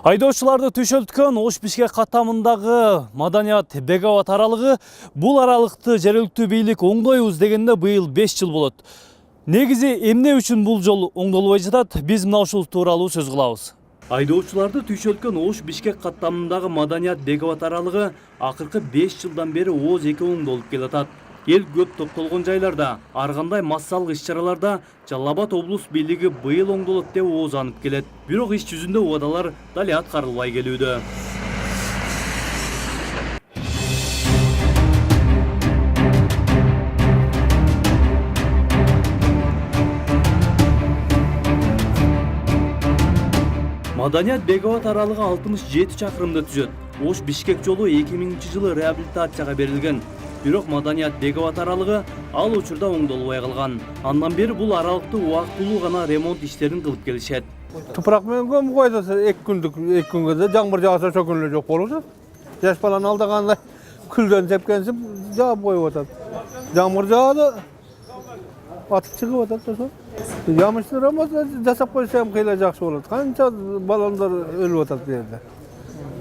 Айдоочуларды түшөлткөн Ош-Бишкек каттамындагы маданият бегават аралыгы бул аралыкты жергиликтүү бийлик оңдойбуз дегенде быйыл 5 жыл болот. Негизи эмне үчүн бул жол оңдолбой жатат? Биз мына ушул тууралуу сөз кылабыз. Айдоочуларды түшөлткөн Ош-Бишкек каттамындагы маданият бегават аралыгы акыркы 5 жылдан бери ооз эки оңдолуп келатат. Эл көп топтолгон жайларда, ар кандай массалык иш-чараларда Жалал Абад облус бийлиги быйыл оңдолот деп оозанып келет. Бирок иш жүзүндө убадалар дали аткарылбай келүүдө. Маданият бегават аралыгы 67 чакырымды түзөт. Ош-Бишкек жолу 2000-жылы реабилитацияга берилген. Бирок маданият бегават аралыгы ал учурда оңдолбой калган. Андан бери бул аралыкты убактылуу гана ремонт иштерин кылып келишет. Тупрак менен көмүп койдуса 2 күнгө да жамгыр жааса чөкөн эле жок болуп атат. Жаш баланы алдаганда күлдөн тепкенсип жаап коюп атат. Жамгыр жаады атып чыгып атат ошо. Жамыштыр эмес жасап койсом кыйла жакшы болот. Канча балондар өлүп атат бу жерде.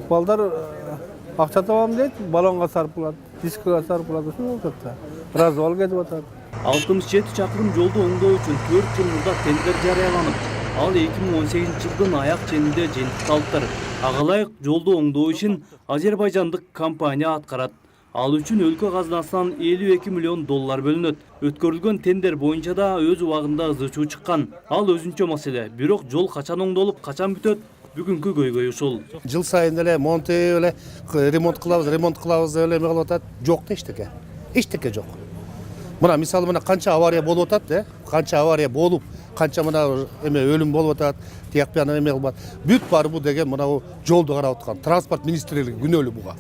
Балдар акча табам дейт, балонго сарпылат, дискага сарпылат ошо болот да. Развал кетип атат. 67 чакырым жолду оңдоо үчүн 4 жыл мурда тендер жарыяланып, ал 2018-жылдын аяк ченинде жыйынтыкталыптыр. Ага ылайык жолду оңдоо ишин азербайжандык компания аткарат. Ал үчүн өлкө казынасынан 52 миллион доллар бөлүнөт. Өткөрүлгөн тендер боюнча да өз убагында ызы чуу чыккан. Ал өзүнчө маселе. Бирок жол качан оңдолуп, качан бүтөт? Бүгүнкү көйгөй ушул. Жыл сайын эле монтеп эле ремонт кылабыз деп эле эме кылып атат. Жок да эчтеке. Эчтеке жок. Мына мисалы мына канча авария болуп атат, канча авария болуп, канча мына эме өлүм болуп атат, тияк бияны эме кылып атат. Бүт баары бу деген мына жолду карап аткан транспорт министрлиги күнөөлүү буга.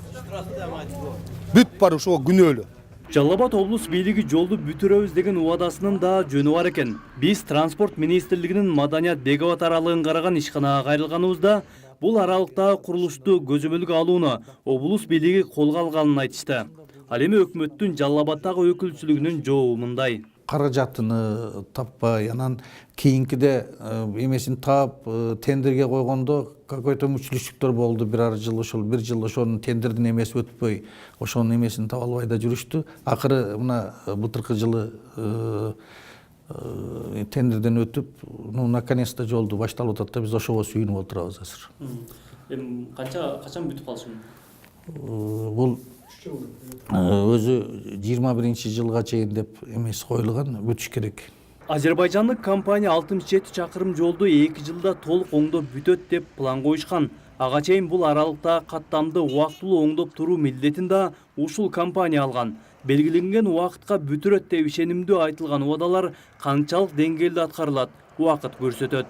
Бүт баары ошого күнөөлүү. Жалал Абад облус бийлиги жолду бүтүрөбүз деген убадасынын да жөнү бар экен. Биз транспорт министрлигинин маданият бегават аралыгын караган ишканага кайрылганыбызда бул аралыктагы курулушту көзөмөлгө алууну облус бийлиги колго алганын айтышты. Ал эми өкмөттүн Жалал Абаддагы өкүлчүлүгүнүн жообу мындай. Каражатыны таппай, анан кийинкиде эмесин таап тендерге койгондо какой-то мүчүлүштүктөр болду. Бир жыл ошонун тендердин эмеси өтпөй, ошонун эмесин таба албай да жүрүштү. Акыры мына былтыркы жылы тендерден өтүп, наконец-то жолду башталып атат да биз ошого сүйүнүп отурабыз азыр. Эми качан бүтүп калышы мүмкүн? Бул өзү 21-жылга чейин деп эмеси коюлган, бүтүш керек. Азербайжандык компания 67 чакырым жолду 2 жылда толук оңдоп бүтөт деп план коюшкан. Ага чейин бул аралыктагы каттамды убактылуу оңдоп туруу милдетин да ушул компания алган. Белгиленген убакытка бүтүрөт деп ишенимдүү айтылган убадалар канчалык деңгээлде аткарылат, убакыт көрсөтөт.